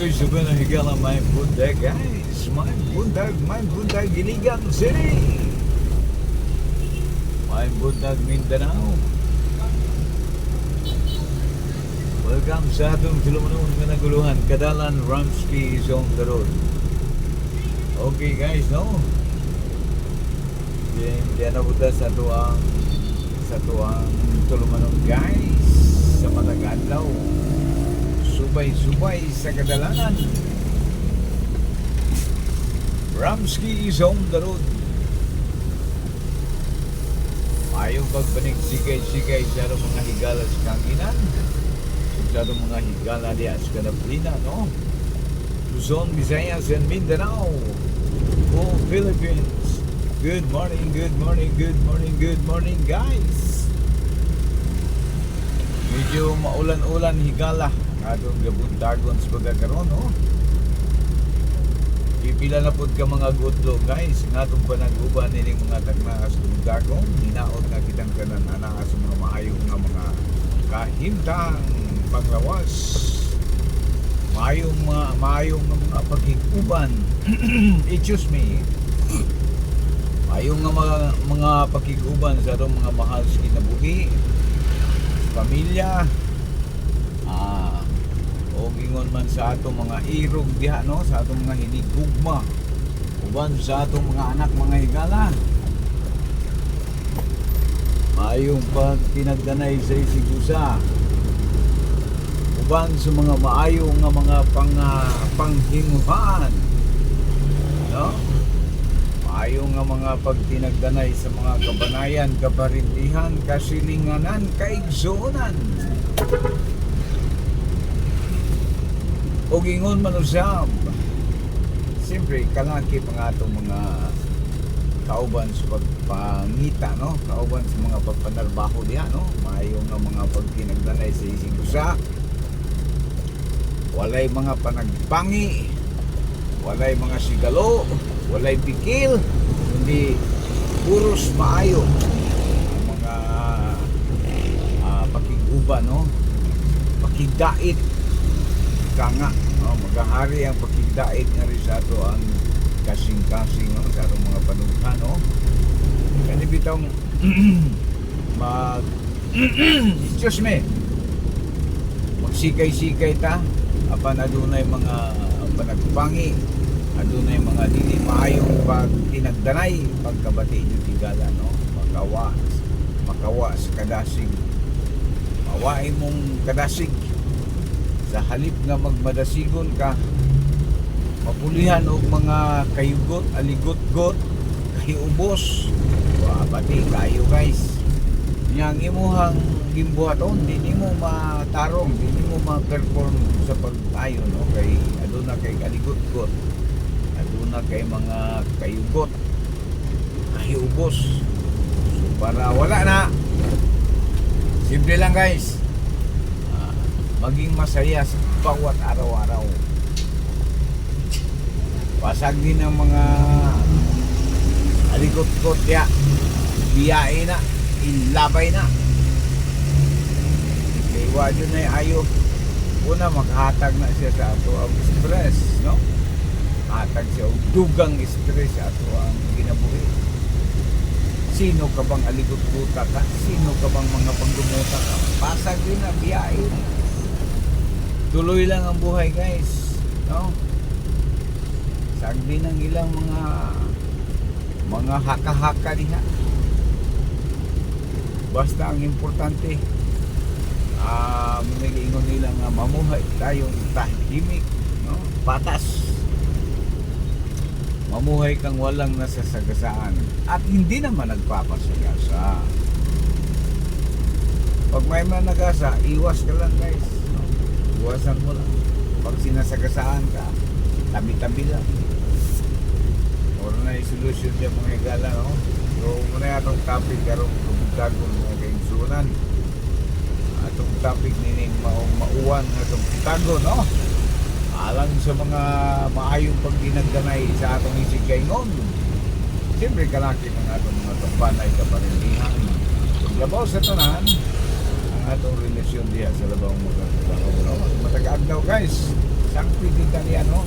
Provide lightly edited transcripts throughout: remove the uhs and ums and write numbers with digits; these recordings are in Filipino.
Sabi na higala may bundag guys. May bundag Iligan City. May bundag Mindanao. Welcome sa atong tulumanon nga naguluhan. Kadalan Ramsky is on the road. Okay guys, no? Diyan na buta sa tuang tulumanon guys. Sa Matagadlaw. Subay-subay sa kadalanan. Ramsky is on the road. Ayong pagbanig sigay-sigay sa mga higala sa kanginan. Sa mga higala diya sa Kanaplina, no? Luzon, Visayas, and Mindanao. Oh, Philippines. Good morning, good morning, good morning, good morning, guys. Medyo maulan-ulan higala. Atong gabuntagon sa pagkakaroon, no? Ipila na po ka mga gudlo, guys. Nga itong panag-uban niling mga tagnaas buntagon. Hinaot nga kitang kanan anaas sa mga maayong nga mga kahintang panglawas. Maayong nga mga pagkikuban. Excuse me. Maayong nga mga pagkikuban sa itong mga mahal sa kinabuhi. Pamilya. O gingon man sa atong mga irog diha, no, sa atong mga hinigugma uban sa atong mga anak mga higala. Maayong pagtinagdanay sa isigusa uban sa mga maayong nga mga panghimuhan, no, maayong nga mga pagtinagdanay sa mga kabanayan, kaparintihan, kasilinganan, kaigsuonan. O gingon man usab, siyempre kalaki pa atong mga kauban sa pagpangita, no, kauban sa mga pagpanarbaho diha, no, maayo nga mga pagtinagdanay sa isig usa. Walay mga panagpangi, walay mga sigalo, walay pikil, kundi puros maayo ang mga pakiguban, no, pakigdait kanga, no? Magahari ang pagkidait nga rin sa ato ang kasing-kasing, no? Sa atong mga panungkan, no? Kani bitong excuse me, magsikay-sikay ta apan adunay mga panagpangi, adunay mga dili maayong pagtinagdanay pagkabati yung tigala, no? Makawa sa kadasig, mawain mong kadasig. Sa halip nga magmadasigon ka, mapulihan og mga kayugot, aligot-got, kahiubos. Pati kayo guys. Yang imuhang gimbuhaton, di mo matarong, di mo ma-perform sa pag-ayo, no? Kay aduna kay aligot-got, aduna kay mga kayugot, kahiubos. So para wala na. Simple lang guys. Maging masaya sa bawat araw-araw. Pasag din ang mga alikot-kot ya, biyae na, ilabay na. Kaya wadyo na ayo. Una, makahatag na siya sa ato ang stress, no? Hatag siya ang dugang stress sa ato ang ginabuhi. Sino ka bang alikot-kuta ka? Sino ka bang mga pagdumuta ka? Pasag din na, biyae na. Tuloy lang ang buhay guys, no? Sagdi ng ilang mga haka-haka diha. Basta ang importante, minagingon nila nga mamuhay tayong tahimik, no? Patas. Mamuhay kang walang nasasagasaan at hindi naman nagpapasagasa. Pag may managasa, iwas ka lang guys. Iwasan mo lang. Pag sinasagasaan ka, tabi-tabi lang. Oras na yung solution niya mga higala, no? So, muna atong topic karong kabugdagon mga kaigsunan. Atong topic nining mauwan atong bugdagon, no? Alang sa mga maayong pagdinagdanay sa atong isigaynon. Siyempre kalaki ng atong mga tambanay kaparindihan. Kung labaw sa tanan, atong relasyon diya sa labang matagal daw guys, sanctity kita niya, no?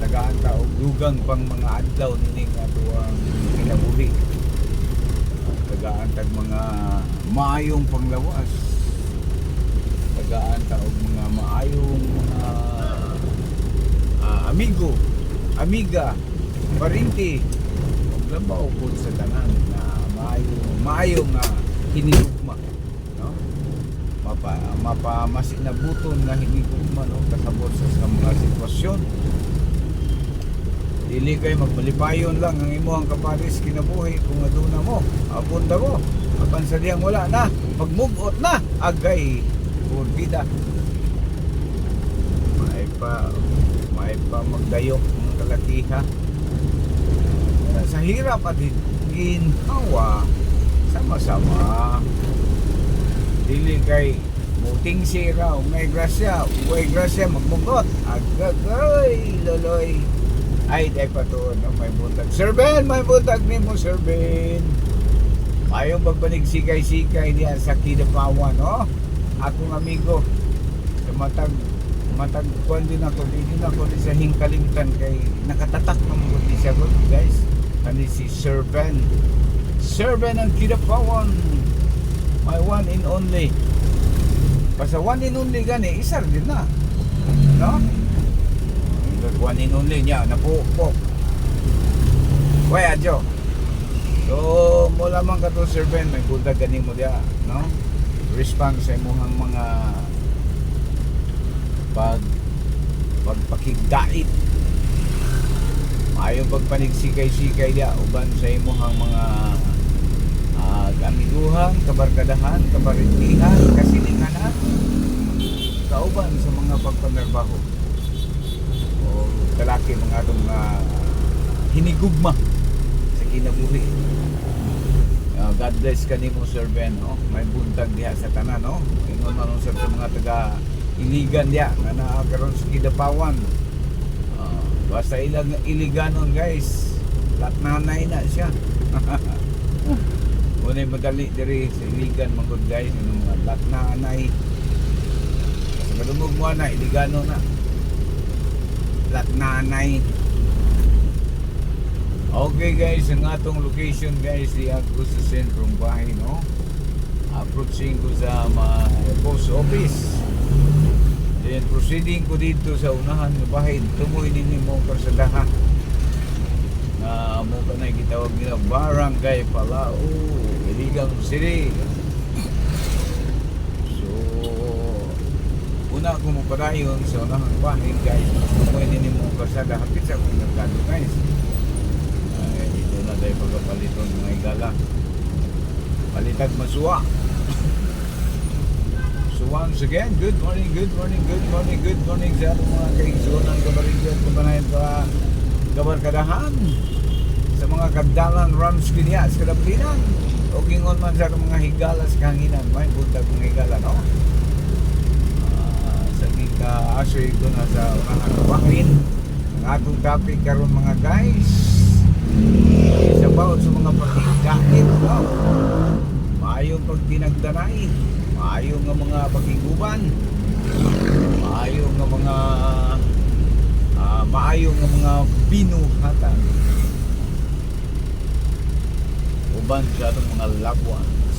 Tagaan ta og dugang pang mga adlaw nining ato ang kinabuhi. Tagaan tag mga maayong panglawas. Tagaan ta og mga maayong mga amigo, amiga, parinti, ug labaw pud sa tanan na maayong hinigugma, no? Mapamasin-nabuton nga hinigugma, no? Kasabot sa mga sitwasyon. Dili kay magmalipayon lang ang imuhang kapares kinabuhi kung aduna mo, apunta mo, apan sa diyang wala na, pagmugot na, agay bida. May pa magdayok ng kalakiha. Sa hirap at ginhawa, sama-sama. Dili kay muting sira, may grasya magmugot, agagay loloy. Ay, day pa to, no? May buntag. Sir Ben, may buntag ni mo, Sir Ben. Ayaw magbanig sikay-sikay diyan sa Kidapawan, no? Akong amigo. Matag kuan din ako, din ako sa hingkalimtan kay nakatatak ng mga siya ko, guys. Ani si Sir Ben. Sir Ben ang Kidapawan. My one and only. Basta one and only gani, isar din na. No? One and only niya, napupok. Why adyo? So, mo lamang ka to, Sir Ben, may budag ganing mo diya, no? Response sa imuhang mga pagpakigdait. Maayo pagpanigsikay-sikay diya uban sa imuhang mga amiguhan, kabarkadahan, kabarintihan, kasilinganan, kauban sa mga pagpanarbaho. Kalaki mga itong hinigugma sa kinabuhi. God bless ka ni mo, Sir Ben, no? May buntag diha sa tanan, no? Ingon man sa mga taga iligan diha na nakakaroon sa Kidapawan. Basta iliganon, guys, latnanay na siya. Muna'y madali diri sa iligan mga good, guys, yung mga latnanay. Sa kadumog mo na iligano na latnanay. Okay, guys, ang atong location, guys, di ako sa sentrong bahay, no? Approaching ko sa post office, then proceeding ko dito sa unahan ng bahay. Tumoy din mo karsadaha na mo ka na gitawag nila Barangay Palao, Iligan City. Una ko mo padayon sa unang bahay, guys. Pwede ni mo kasada hapit sa akong merkado, guys. Dito na tayo pagpapaliton mga igala. Palitag masuwa. So once again, good morning sa atong mga kaigsunan, kabarigyan, kabanayan pa, kabarkadahan, sa mga kagdalan, rams kiniya, sa kadaplinan. O gingon man sa atong mga higala sa kahanginan. May buntag mga higala, no? Asoy ko na sa unang kabahin ang atong topic karon, mga guys, is about sa mga pagkikait, no? Maayong pagtinagdanay, maayong nga mga pagkiguban, maayong nga mga maayong nga mga binuhatan uban sa atong mga loved ones.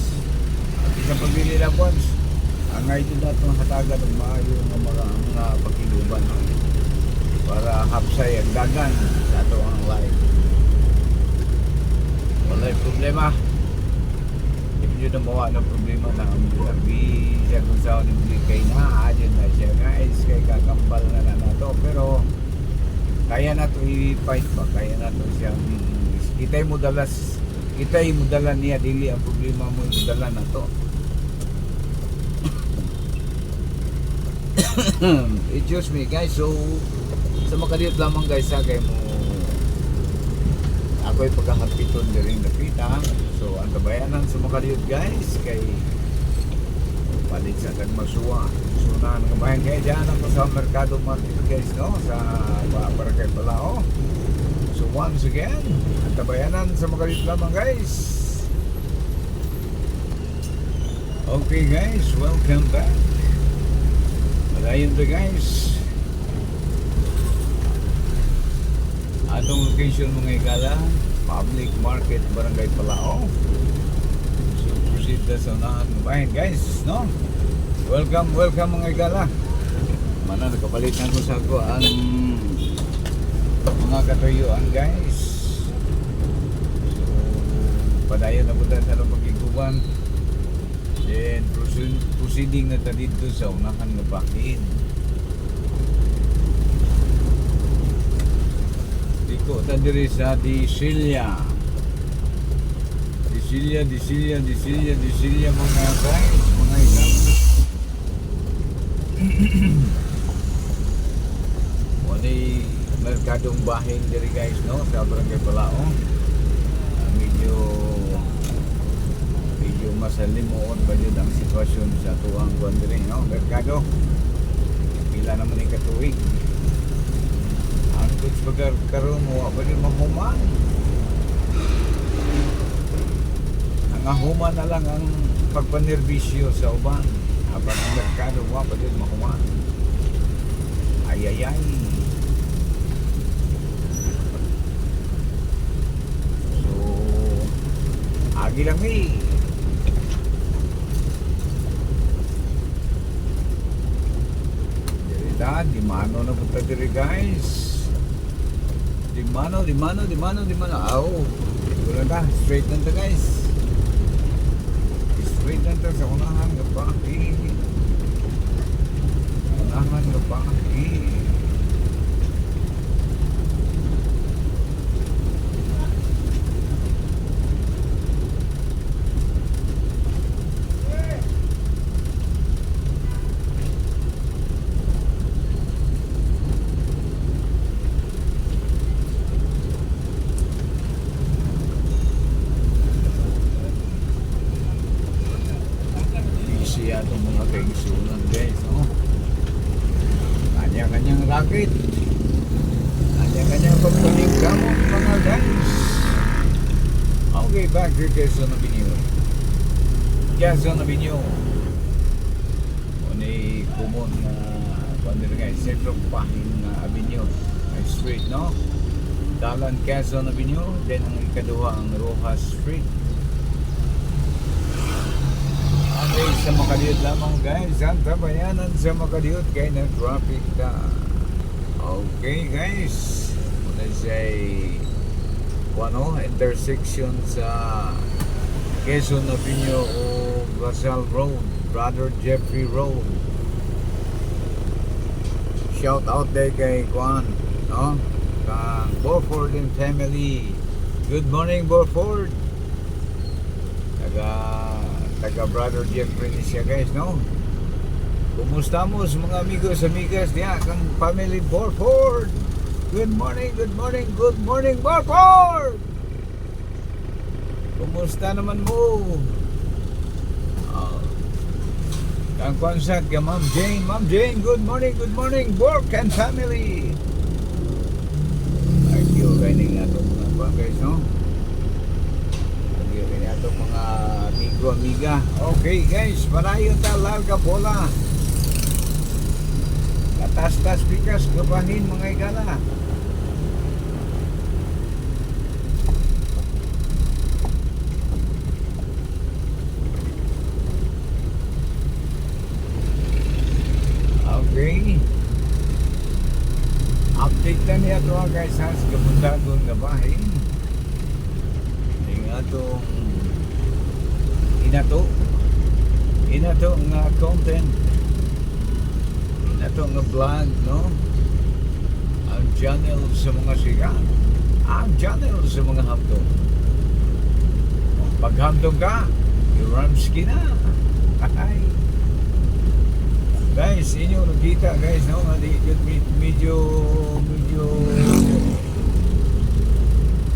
At isang pagdili loved ones, ang ngayon natin hatagan ng maayo ng mga pagkiluban, no? Para hapsay ang dagan sa ato ang life. Wala'y problema. Hindi nyo na mawa ng problema na ang sabi siya kung saan yung kay na adyan na siya, guys, kay kakambal na nato. Pero kaya na ito i-fight pa, kaya na ito siya. Kita'y mo dala niya, dili ang problema mo yung dala na to. Excuse me, guys. So sa makadiyot lamang, guys, kay mo ako'y pagkahapiton din nakita. So ang kabayanan sa makadiyot, guys, kay palit sa tagmasuwa. So na ang kabayan kay dyan ako sa Mercado Market, guys, no? Sa Barangay Palao. So once again, ang kabayanan sa makadiyot lamang, guys. Okay, guys, welcome back. Ayun to, guys, Atong location mga igala, Public Market, Barangay Palao. So proceed na sa unahan ng bayan guys, no? Welcome mga igala. Mana nakabalitan ko sa ako ang mga katuyuan guys. So padayon na po tayo sa pag-iguban. Then proceeding na tayo dito sa unahan ng bakid. Diko ta diri sa Disilya mga guys, mga igala. Walay merkadong bahin diri guys, no, sa Barangay Palao. Medyo masalimuot ba yun ang sitwasyon sa tuwang buwan diri, no, merkado. Pila naman yung katuig. Ang goods bagar karon mo ba din mahuman. Ang ahuman na lang ang pagpanerbisyo sa uban. Habang ang merkado mo ba din mahuman. Ayayay. So, agi lang eh. Dirita, di mano na punta diri guys. Di mano. Aw, wala na, straight na guys. Straight na sa unahan ng bakid. Unahan ng bakid. Siya itong mga kaigsunan guys, no? Kanya-kanyang racket, kanya-kanyang pagpaligkamong mga guys. Okay, back to Quezon Avenue. Quezon Avenue ni kumon na guys, sentro pahin na avenue ay street, no? Dalan Quezon Avenue, then ang ikaduha ang Rojas Street. Okay, sa Makaliot lamang guys, ang tabayanan sa Makaliot kaya na traffic na. Okay guys, muna siya ay intersection sa Quezon Avenue o Lasal Road, Brother Jeffrey Road. Shout out there kay Juan, no? Kang Beaufort and family. Good morning Beaufort. Taga Brother Jeffrey ni siya guys, no? Kumusta mo sa mga amigos, amigas diya kang family Beaufort? Good morning Beaufort! Kumusta naman mo? Kang konsag ka Ma'am Jane, good morning Bork and family. Ayun, kaya nga itong mga pa guys, no? Itong mga amiga. Okay guys, marayon ta larga bola. Katas-tas pikas kabahin mga igala. Okay. Update na niya ito guys sa kamundagon nga bahin. Yung atong inato nga content, inato nga vlog, no? Ang channel sa mga sikat, ang channel sa mga hamtong. Pag hamtong ka, i-ramski na. Ay. Guys, inyo nakita guys, no? Medyo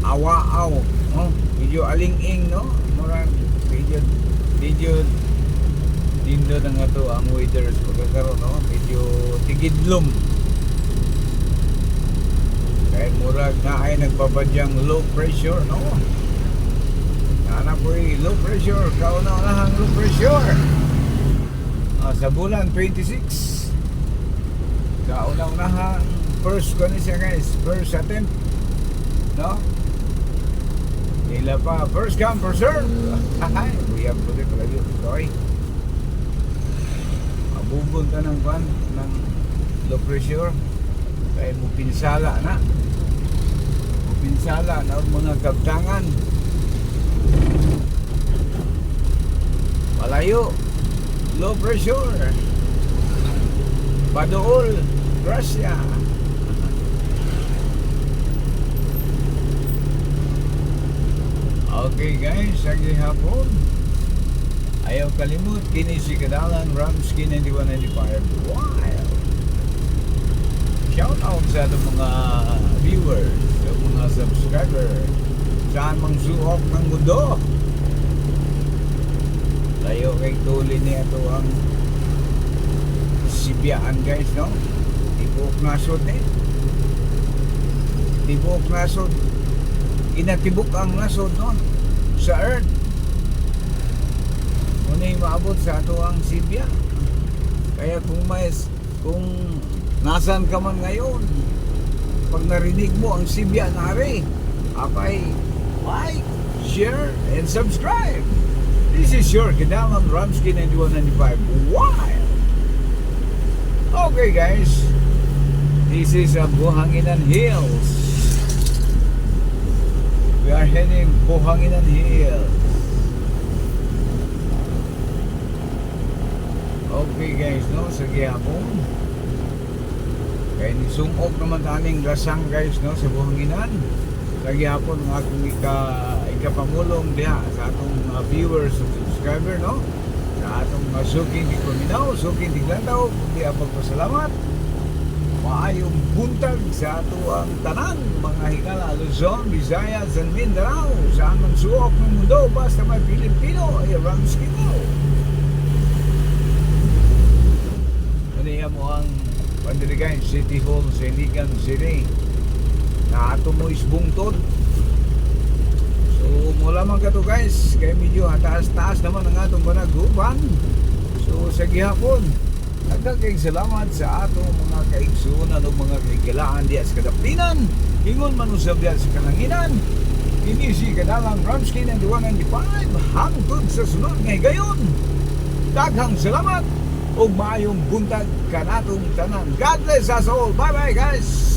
awa-aw, no? Medyo aling-ing, no? Murang medyo dindo na nga to ang weather sa pagkakaroon, no? Medyo tigidlom. Kaya murag na ay nagbabadyang low pressure, no? Nana po low pressure, kauna-unahang low pressure. Sa bulan 26, kauna-unahang first ko niya guys, first attempt no? Nila pa, first come, first serve. Ay, buyag po din pala yun. Okay. Mabubon ka ng van, ng low pressure. Kaya mo pinsala na. Mo pinsala na ang mga kabtangan. Malayo. Low pressure. Padool. Gracia. Okay guys, sa gihapon. Ayaw kalimut, kini si Kadalan, Ramsky 9195 Wild. Shout out sa atong mga viewers, sa mga subscriber, saan mang suok ng mundo. Tayo kay tuli ni ato ang sibiyaan guys, no? Tibok nasod eh. Tibok nasod. Inatibok ang nasod no? Sa earth. Unay maabot sa ato ang Sibya. Kaya kung nasan ka man ngayon, pag narinig mo ang Sibya nari, apay like, share, and subscribe. This is your Kadalan Ramsky 9195 Wild. Okay guys, this is Buhanginan Hills. We are heading Buhanginan Hills. Okay guys, no, sa gihapon. Kaya nisumok naman taning lasang guys, no, sa Buhanginan. Sa gihapon ng akong ikapamulong diha sa atong viewers at subscriber, no. Sa atong suking di Paminaw, suking di Glandaw, di pagpasalamat. Maayong buntag sa ato ang tanan, mga higala, Luzon, Visayas, and Mindanao. Saan man suok ng mundo, basta may Pilipino, ay Ramsky mo. Maniya mo ang Pandirigan City Hall sa Iligan City na ato mo isbungtod. So mula man ka to guys, kaya medyo taas-taas naman ang atong panaguban. So sa gihapon, nagkakayong salamat sa atong mga kaigsunan o mga kaikilaan diya sa kadapinan. Ingon man usab diya sa kalanginan. Kini si Kadalang Ramsky 9195 hangtod sa sunod nga higayon. Daghang salamat o maayong buntag kanatong tanan. God bless us all. Bye bye guys.